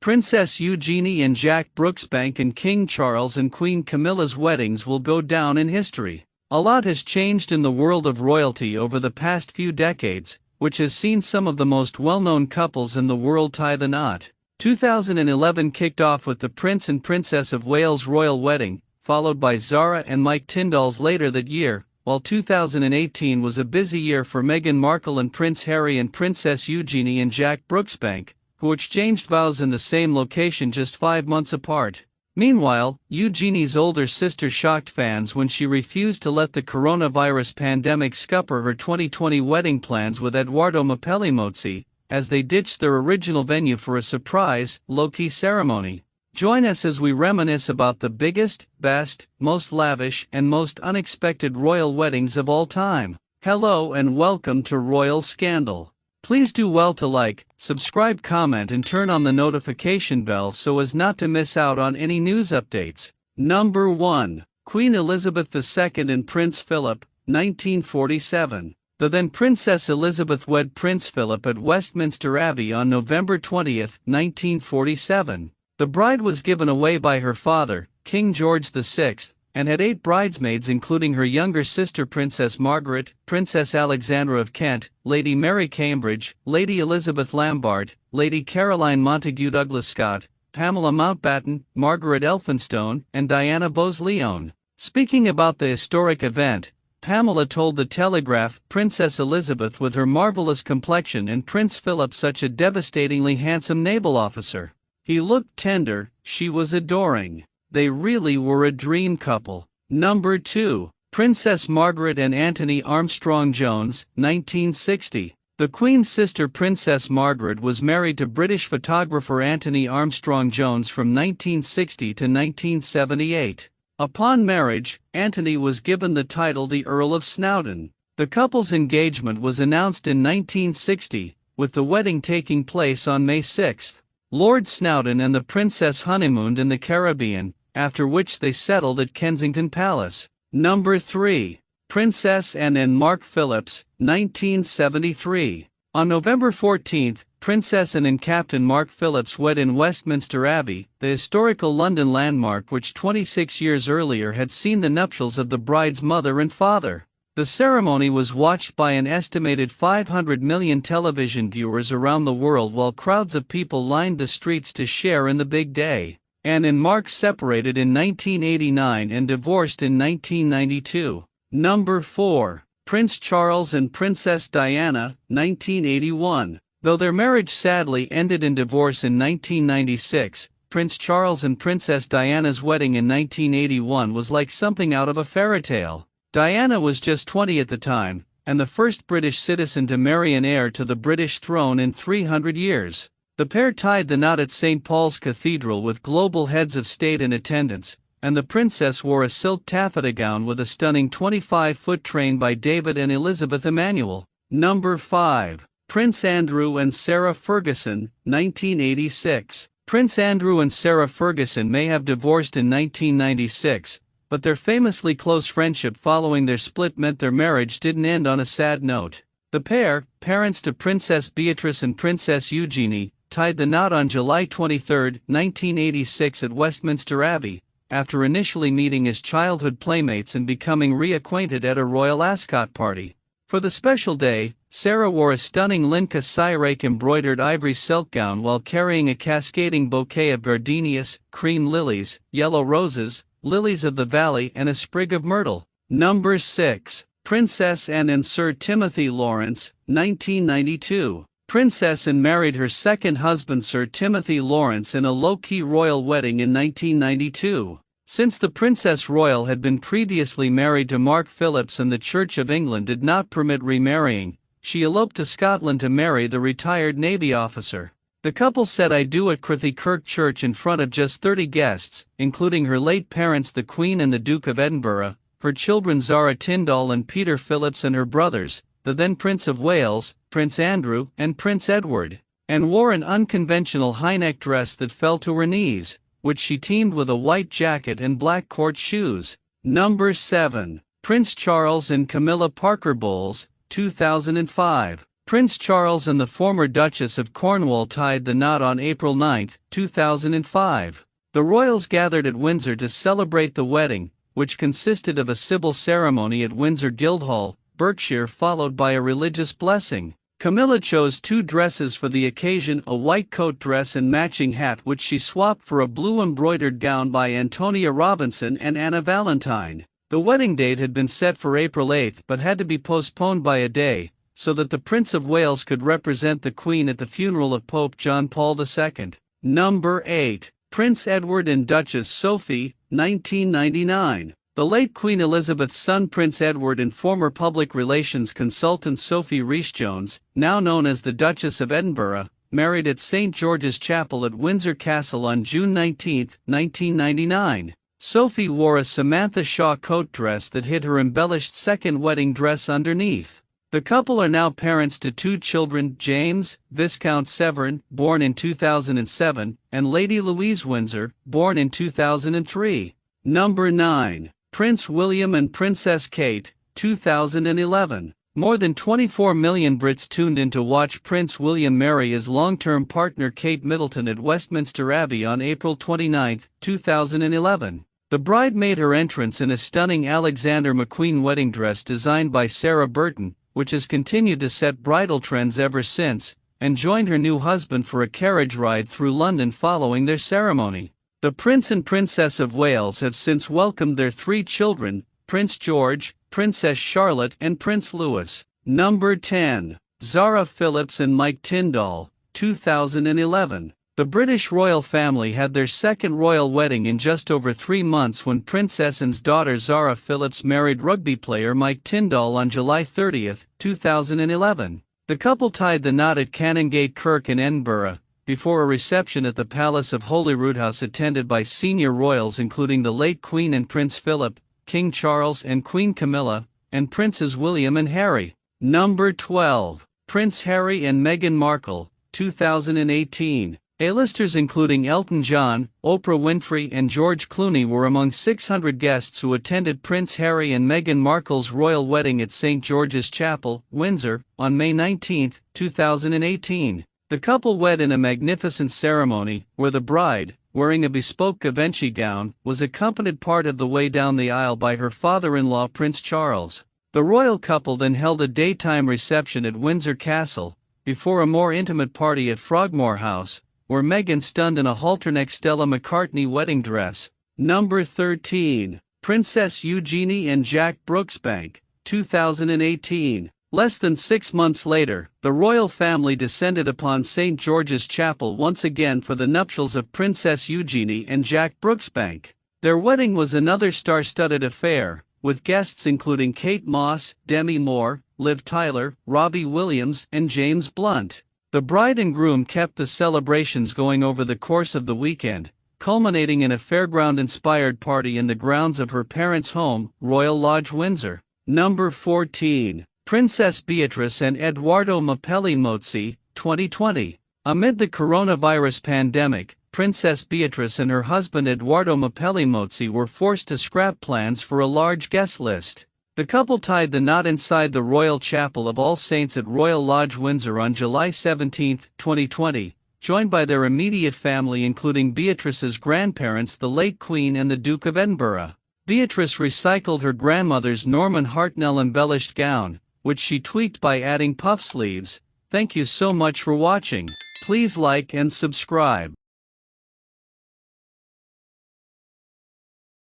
Princess Eugenie and Jack Brooksbank and King Charles and Queen Camilla's weddings will go down in history. A lot has changed in the world of royalty over the past few decades, which has seen some of the most well-known couples in the world tie the knot. 2011 kicked off with the Prince and Princess of Wales' royal wedding, followed by Zara and Mike Tindall's later that year, while 2018 was a busy year for Meghan Markle and Prince Harry and Princess Eugenie and Jack Brooksbank, who exchanged vows in the same location just 5 months apart. Meanwhile, Eugenie's older sister shocked fans when she refused to let the coronavirus pandemic scupper her 2020 wedding plans with Edoardo Mapelli, as they ditched their original venue for a surprise, low-key ceremony. Join us as we reminisce about the biggest, best, most lavish, and most unexpected royal weddings of all time. Hello and welcome to Royal Scandal. Please do well to like, subscribe, comment and turn on the notification bell so as not to miss out on any news updates. Number 1. Queen Elizabeth II and Prince Philip, 1947. The then Princess Elizabeth wed Prince Philip at Westminster Abbey on November 20, 1947. The bride was given away by her father, King George VI, and had 8 bridesmaids including her younger sister Princess Margaret, Princess Alexandra of Kent, Lady Mary Cambridge, Lady Elizabeth Lambert, Lady Caroline Montagu Douglas Scott, Pamela Mountbatten, Margaret Elphinstone, and Diana Bowes-Lyon. Speaking about the historic event, Pamela told The Telegraph, Princess Elizabeth with her marvelous complexion and Prince Philip such a devastatingly handsome naval officer. He looked tender, she was adoring. They really were a dream couple. Number 2. Princess Margaret and Anthony Armstrong-Jones, 1960. The Queen's sister Princess Margaret was married to British photographer Anthony Armstrong-Jones from 1960 to 1978. Upon marriage, Anthony was given the title the Earl of Snowdon. The couple's engagement was announced in 1960, with the wedding taking place on May 6. Lord Snowdon and the Princess honeymooned in the Caribbean, after which they settled at Kensington Palace. Number 3. Princess Anne and Mark Phillips, 1973. On November 14, Princess Anne and Captain Mark Phillips wed in Westminster Abbey, the historical London landmark which 26 years earlier had seen the nuptials of the bride's mother and father. The ceremony was watched by an estimated 500 million television viewers around the world while crowds of people lined the streets to share in the big day. Anne and Mark separated in 1989 and divorced in 1992. Number 4. Prince Charles and Princess Diana, 1981. Though their marriage sadly ended in divorce in 1996, Prince Charles and Princess Diana's wedding in 1981 was like something out of a fairy tale. Diana was just 20 at the time, and the first British citizen to marry an heir to the British throne in 300 years. The pair tied the knot at St. Paul's Cathedral with global heads of state in attendance, and the princess wore a silk taffeta gown with a stunning 25-foot train by David and Elizabeth Emanuel. Number 5. Prince Andrew and Sarah Ferguson, 1986. Prince Andrew and Sarah Ferguson may have divorced in 1996, but their famously close friendship following their split meant their marriage didn't end on a sad note. The pair, parents to Princess Beatrice and Princess Eugenie, tied the knot on July 23, 1986 at Westminster Abbey, after initially meeting as childhood playmates and becoming reacquainted at a royal ascot party. For the special day, Sarah wore a stunning Linka Syriac embroidered ivory silk gown while carrying a cascading bouquet of gardenias, cream lilies, yellow roses, lilies of the valley and a sprig of myrtle. Number 6. Princess Anne and Sir Timothy Lawrence, 1992. Princess Anne married her second husband Sir Timothy Lawrence in a low-key royal wedding in 1992. Since the Princess Royal had been previously married to Mark Phillips and the Church of England did not permit remarrying, she eloped to Scotland to marry the retired Navy officer. The couple said "I do" at Cruthie Kirk Church in front of just 30 guests, including her late parents the Queen and the Duke of Edinburgh, her children Zara Tindall and Peter Phillips and her brothers, the then Prince of Wales, Prince Andrew, and Prince Edward, and wore an unconventional high-neck dress that fell to her knees, which she teamed with a white jacket and black court shoes. Number 7. Prince Charles and Camilla Parker Bowles, 2005. Prince Charles and the former Duchess of Cornwall tied the knot on April 9, 2005. The royals gathered at Windsor to celebrate the wedding, which consisted of a civil ceremony at Windsor Guildhall, Berkshire, followed by a religious blessing. Camilla chose 2 dresses for the occasion: a white coat dress and matching hat, which she swapped for a blue embroidered gown by Antonia Robinson and Anna Valentine. The wedding date had been set for April 8 but had to be postponed by a day, so that the Prince of Wales could represent the Queen at the funeral of Pope John Paul II. Number 8. Prince Edward and Duchess Sophie, 1999. The late Queen Elizabeth's son Prince Edward and former public relations consultant Sophie Rhys-Jones, now known as the Duchess of Edinburgh, married at St. George's Chapel at Windsor Castle on June 19, 1999. Sophie wore a Samantha Shaw coat dress that hid her embellished second wedding dress underneath. The couple are now parents to 2 children: James, Viscount Severn, born in 2007, and Lady Louise Windsor, born in 2003. Number 9. Prince William and Princess Kate, 2011. More than 24 million Brits tuned in to watch Prince William marry his long-term partner Kate Middleton at Westminster Abbey on April 29, 2011. The bride made her entrance in a stunning Alexander McQueen wedding dress designed by Sarah Burton, which has continued to set bridal trends ever since, and joined her new husband for a carriage ride through London following their ceremony. The Prince and Princess of Wales have since welcomed their 3 children: Prince George, Princess Charlotte and Prince Louis. Number 10. Zara Phillips and Mike Tindall, 2011. The British royal family had their second royal wedding in just over 3 months when Princess Anne's daughter Zara Phillips married rugby player Mike Tindall on July 30, 2011. The couple tied the knot at Canongate Kirk in Edinburgh, before a reception at the Palace of Holyrood House attended by senior royals including the late Queen and Prince Philip, King Charles and Queen Camilla, and Princes William and Harry. Number 12. Prince Harry and Meghan Markle, 2018. A-listers including Elton John, Oprah Winfrey and George Clooney were among 600 guests who attended Prince Harry and Meghan Markle's royal wedding at St. George's Chapel, Windsor, on May 19, 2018. The couple wed in a magnificent ceremony, where the bride, wearing a bespoke Givenchy gown, was accompanied part of the way down the aisle by her father-in-law Prince Charles. The royal couple then held a daytime reception at Windsor Castle, before a more intimate party at Frogmore House, where Meghan stunned in a halter-neck Stella McCartney wedding dress. Number 13. Princess Eugenie and Jack Brooksbank, 2018. Less than 6 months later, the royal family descended upon St. George's Chapel once again for the nuptials of Princess Eugenie and Jack Brooksbank. Their wedding was another star-studded affair, with guests including Kate Moss, Demi Moore, Liv Tyler, Robbie Williams, and James Blunt. The bride and groom kept the celebrations going over the course of the weekend, culminating in a fairground-inspired party in the grounds of her parents' home, Royal Lodge, Windsor. Number 14. Princess Beatrice and Edoardo Mopelli-Mozzi, 2020. Amid the coronavirus pandemic, Princess Beatrice and her husband Edoardo Mopelli-Mozzi were forced to scrap plans for a large guest list. The couple tied the knot inside the Royal Chapel of All Saints at Royal Lodge, Windsor on July 17, 2020, joined by their immediate family including Beatrice's grandparents the late Queen and the Duke of Edinburgh. Beatrice recycled her grandmother's Norman Hartnell embellished gown, which she tweaked by adding puff sleeves. Thank you so much for watching. Please like and subscribe.